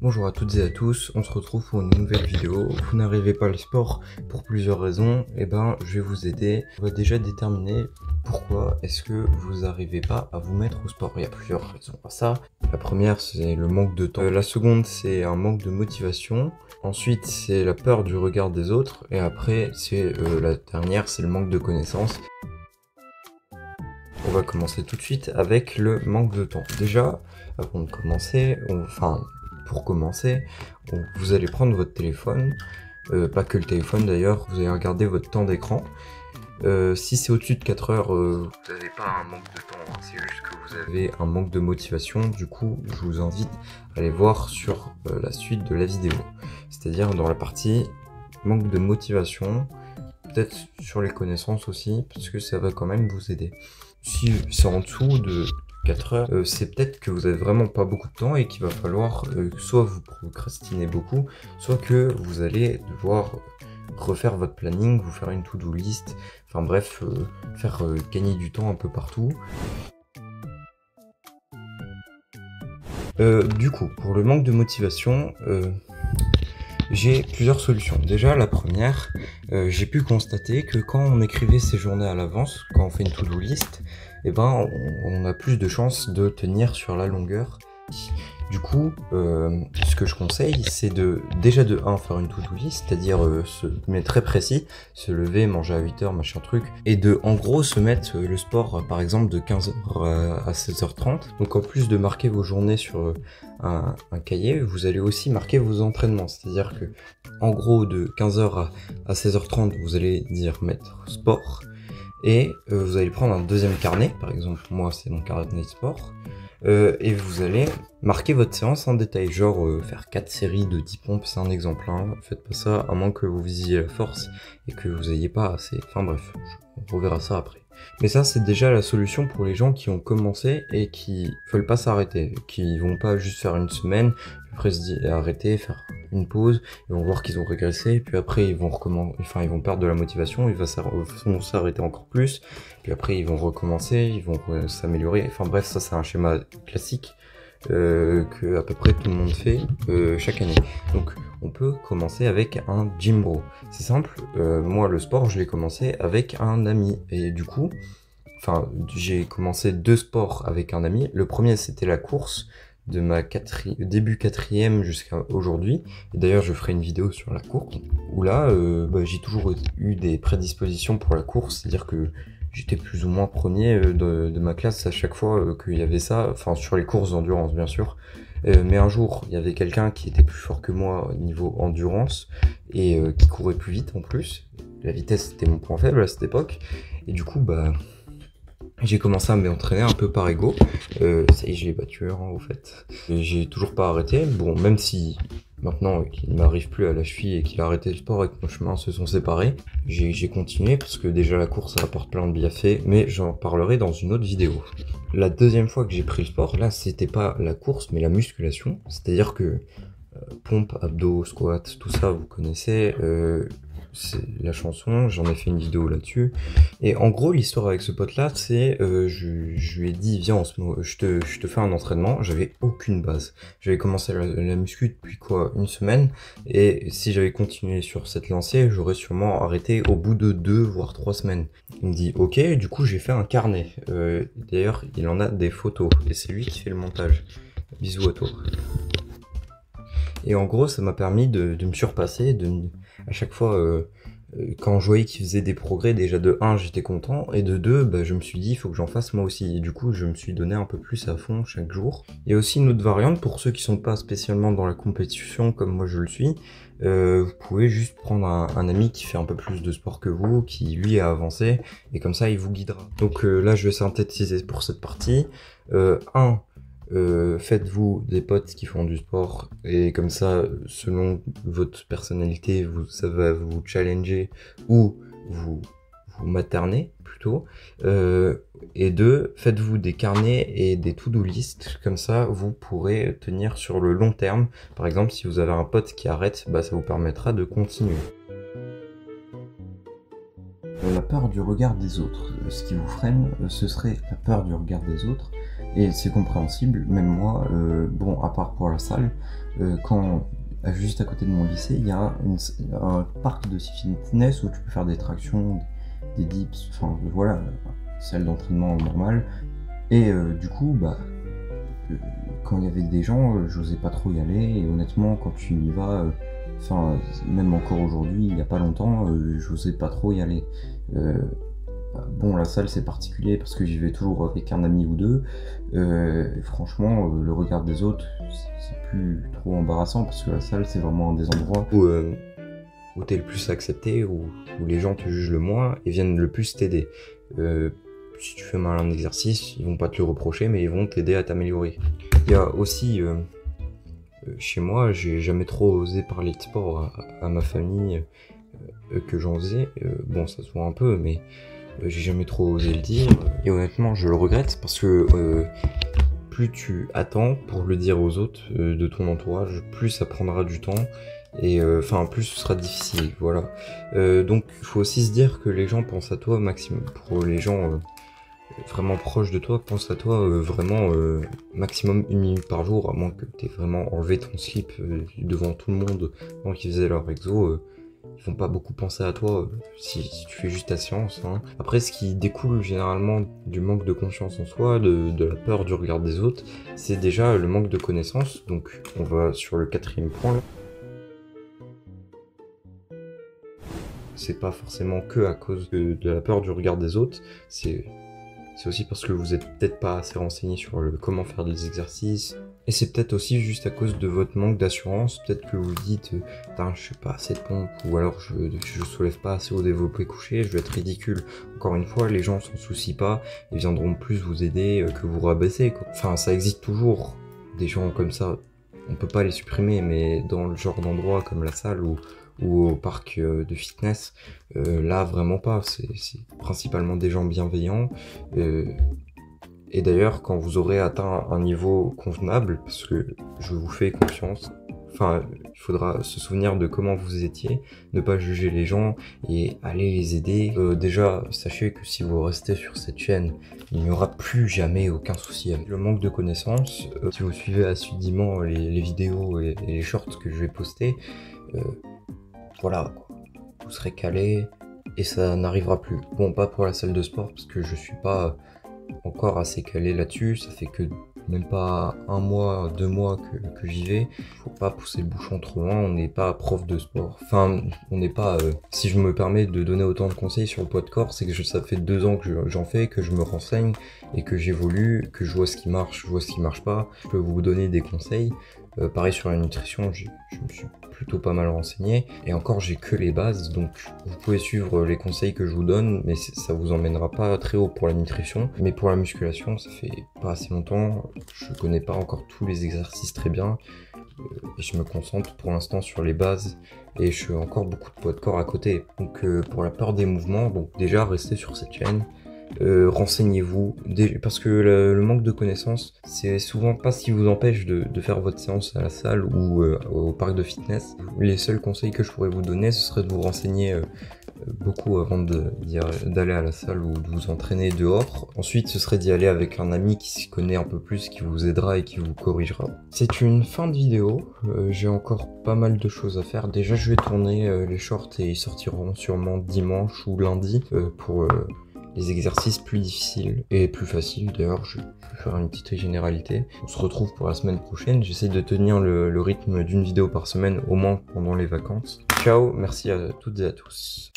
Bonjour à toutes et à tous, on se retrouve pour une nouvelle vidéo. Vous n'arrivez pas au sport pour plusieurs raisons, et je vais vous aider. On va déjà déterminer pourquoi est-ce que vous n'arrivez pas à vous mettre au sport. Il y a plusieurs raisons à ça. La première, c'est le manque de temps. La seconde, c'est un manque de motivation. Ensuite, c'est la peur du regard des autres. Et après, c'est la dernière, c'est le manque de connaissances. On va commencer tout de suite avec le manque de temps. Déjà, avant de commencer, pour commencer, vous allez prendre votre téléphone, pas que le téléphone d'ailleurs, vous allez regarder votre temps d'écran. Si c'est au-dessus de 4 heures, vous n'avez pas un manque de temps, hein, c'est juste que vous avez un manque de motivation. Du coup, je vous invite à aller voir sur la suite de la vidéo, c'est-à-dire dans la partie manque de motivation, peut-être sur les connaissances aussi, parce que ça va quand même vous aider. Si c'est en dessous de 4 heures, c'est peut-être que vous avez vraiment pas beaucoup de temps et qu'il va falloir soit vous procrastiner beaucoup, soit que vous allez devoir refaire votre planning, vous faire une to-do list, enfin bref, faire gagner du temps un peu partout. Du coup, pour le manque de motivation, j'ai plusieurs solutions. Déjà, la première, j'ai pu constater que quand on écrivait ses journées à l'avance, quand on fait une to-do list, on a plus de chances de tenir sur la longueur. Du coup, ce que je conseille, c'est déjà de 1 faire une to-do list, c'est-à-dire se mettre très précis, se lever, manger à 8 heures, machin truc, et en gros se mettre le sport par exemple de 15 heures à 16h30. Donc en plus de marquer vos journées sur un cahier, vous allez aussi marquer vos entraînements, c'est-à-dire que en gros de 15 heures à 16h30, vous allez dire mettre sport, et vous allez prendre un deuxième carnet, par exemple moi c'est mon carnet de sport, et vous allez marquer votre séance en détail, genre faire 4 séries de 10 pompes, c'est un exemple, hein. Faites pas ça à moins que vous visiez la force et que vous ayez pas assez, enfin bref, on reverra ça après. Mais ça c'est déjà la solution pour les gens qui ont commencé et qui veulent pas s'arrêter, qui vont pas juste faire une semaine, puis après arrêter, faire une pause, ils vont voir qu'ils ont régressé, puis après ils vont ils vont perdre de la motivation, ils vont s'arrêter encore plus, puis après ils vont recommencer, ils vont s'améliorer, enfin bref, ça c'est un schéma classique que à peu près tout le monde fait chaque année. Donc on peut commencer avec un gym bro. C'est simple, moi le sport je l'ai commencé avec un ami, et du coup, j'ai commencé 2 sports avec un ami. Le premier c'était la course, de ma début 4e jusqu'à aujourd'hui, et d'ailleurs je ferai une vidéo sur la course, où là j'ai toujours eu des prédispositions pour la course, c'est-à-dire que j'étais plus ou moins premier de ma classe à chaque fois qu'il y avait ça, enfin sur les courses d'endurance bien sûr, mais un jour il y avait quelqu'un qui était plus fort que moi au niveau endurance, et qui courait plus vite en plus. La vitesse c'était mon point faible à cette époque, et du coup j'ai commencé à m'entraîner un peu par ego. Ça y est, je l'ai battu, hein, au fait. Et j'ai toujours pas arrêté. Bon, même si maintenant qu'il m'arrive plus à la cheville et qu'il a arrêté le sport et que nos chemins se sont séparés, j'ai continué parce que déjà la course ça apporte plein de bienfaits, mais j'en parlerai dans une autre vidéo. La deuxième fois que j'ai pris le sport, là c'était pas la course mais la musculation. C'est-à-dire que pompe, abdos, squat, tout ça vous connaissez. C'est la chanson, j'en ai fait une vidéo là-dessus. Et en gros, l'histoire avec ce pote-là, c'est, je lui ai dit, viens, je te fais un entraînement. J'avais aucune base. J'avais commencé la muscu depuis une semaine. Et si j'avais continué sur cette lancée, j'aurais sûrement arrêté au bout de 2 voire 3 semaines. Il me dit, ok, du coup, j'ai fait un carnet. D'ailleurs, il en a des photos. Et c'est lui qui fait le montage. Bisous à toi. Et en gros, ça m'a permis de me surpasser, à chaque fois, quand je voyais qu'il faisait des progrès, déjà de 1, j'étais content, et de 2, je me suis dit, il faut que j'en fasse moi aussi. Et du coup, je me suis donné un peu plus à fond chaque jour. Il y a aussi une autre variante, pour ceux qui sont pas spécialement dans la compétition, comme moi je le suis, vous pouvez juste prendre un ami qui fait un peu plus de sport que vous, qui lui a avancé, et comme ça, il vous guidera. Donc là, je vais synthétiser pour cette partie. 1. Faites-vous des potes qui font du sport, et comme ça, selon votre personnalité, ça va vous challenger ou vous materner plutôt. Et 2, faites-vous des carnets et des to-do list, comme ça vous pourrez tenir sur le long terme. Par exemple, si vous avez un pote qui arrête, ça vous permettra de continuer. La peur du regard des autres. Ce qui vous freine, ce serait la peur du regard des autres. Et c'est compréhensible, même moi, bon, à part pour la salle, quand juste à côté de mon lycée, il y a un parc de fitness où tu peux faire des tractions, des dips, enfin voilà, salle d'entraînement normale. Et du coup, bah, quand il y avait des gens, j'osais pas trop y aller. Et honnêtement, quand tu y vas, enfin, même encore aujourd'hui, il y a pas longtemps, j'osais pas trop y aller. Bon, la salle c'est particulier parce que j'y vais toujours avec un ami ou deux. Franchement, le regard des autres, c'est plus trop embarrassant parce que la salle c'est vraiment un des endroits où t'es le plus accepté, où les gens te jugent le moins et viennent le plus t'aider. Si tu fais mal un exercice, ils vont pas te le reprocher, mais ils vont t'aider à t'améliorer. Il y a aussi, chez moi, j'ai jamais trop osé parler de sport à ma famille que j'en faisais. Bon, ça se voit un peu, mais j'ai jamais trop osé le dire. Et honnêtement, je le regrette parce que plus tu attends pour le dire aux autres de ton entourage, plus ça prendra du temps. Et enfin, plus ce sera difficile, voilà. Donc, il faut aussi se dire que les gens pensent à toi maximum. Pour les gens vraiment proches de toi, pense à toi vraiment maximum 1 minute par jour, à moins que tu aies vraiment enlevé ton slip devant tout le monde pendant qu'ils faisaient leur exo. Ils vont pas beaucoup penser à toi si tu fais juste ta séance. Hein. Après, ce qui découle généralement du manque de confiance en soi, de la peur du regard des autres, c'est déjà le manque de connaissances. Donc, on va sur le 4e point. Là. C'est pas forcément que à cause de la peur du regard des autres, c'est aussi parce que vous êtes peut-être pas assez renseigné sur comment faire des exercices. Et c'est peut-être aussi juste à cause de votre manque d'assurance. Peut-être que vous dites, je fais pas assez de pompes, ou alors je soulève pas assez au développé couché, je vais être ridicule. Encore une fois, les gens s'en soucient pas, ils viendront plus vous aider que vous rabaisser, quoi. Enfin, ça existe toujours, des gens comme ça. On peut pas les supprimer, mais dans le genre d'endroit comme la salle ou au parc de fitness, là vraiment pas, c'est principalement des gens bienveillants. Et d'ailleurs, quand vous aurez atteint un niveau convenable, parce que je vous fais confiance, enfin, il faudra se souvenir de comment vous étiez, ne pas juger les gens et aller les aider. Déjà, sachez que si vous restez sur cette chaîne, il n'y aura plus jamais aucun souci avec le manque de connaissances. Si vous suivez assidûment les vidéos et les shorts que je vais poster, voilà, quoi. Vous serez calé et ça n'arrivera plus. Bon, pas pour la salle de sport parce que je suis pas encore assez calé là-dessus, ça fait que même pas 1 mois, 2 mois que j'y vais. Faut pas pousser le bouchon trop loin, on n'est pas prof de sport. Enfin, on n'est pas... si je me permets de donner autant de conseils sur le poids de corps, c'est que ça fait 2 ans que j'en fais, que je me renseigne et que j'évolue, que je vois ce qui marche, je vois ce qui marche pas. Je peux vous donner des conseils. Pareil sur la nutrition, je me suis plutôt pas mal renseigné. Et encore, j'ai que les bases, donc vous pouvez suivre les conseils que je vous donne, mais ça vous emmènera pas très haut pour la nutrition. Mais pour la musculation, ça fait pas assez longtemps, je connais pas encore tous les exercices très bien. Et je me concentre pour l'instant sur les bases et je fais encore beaucoup de poids de corps à côté. Donc pour la peur des mouvements, donc déjà restez sur cette chaîne. Renseignez-vous, parce que le manque de connaissances, c'est souvent pas ce qui vous empêche de faire votre séance à la salle ou au parc de fitness. Les seuls conseils que je pourrais vous donner, ce serait de vous renseigner beaucoup avant d'aller à la salle ou de vous entraîner dehors. Ensuite, ce serait d'y aller avec un ami qui s'y connaît un peu plus, qui vous aidera et qui vous corrigera. C'est une fin de vidéo, j'ai encore pas mal de choses à faire. Déjà, je vais tourner les shorts et ils sortiront sûrement dimanche ou lundi pour... les exercices plus difficiles et plus faciles. D'ailleurs, je vais faire une petite généralité. On se retrouve pour la semaine prochaine. J'essaie de tenir le rythme d'une vidéo par semaine, au moins pendant les vacances. Ciao, merci à toutes et à tous.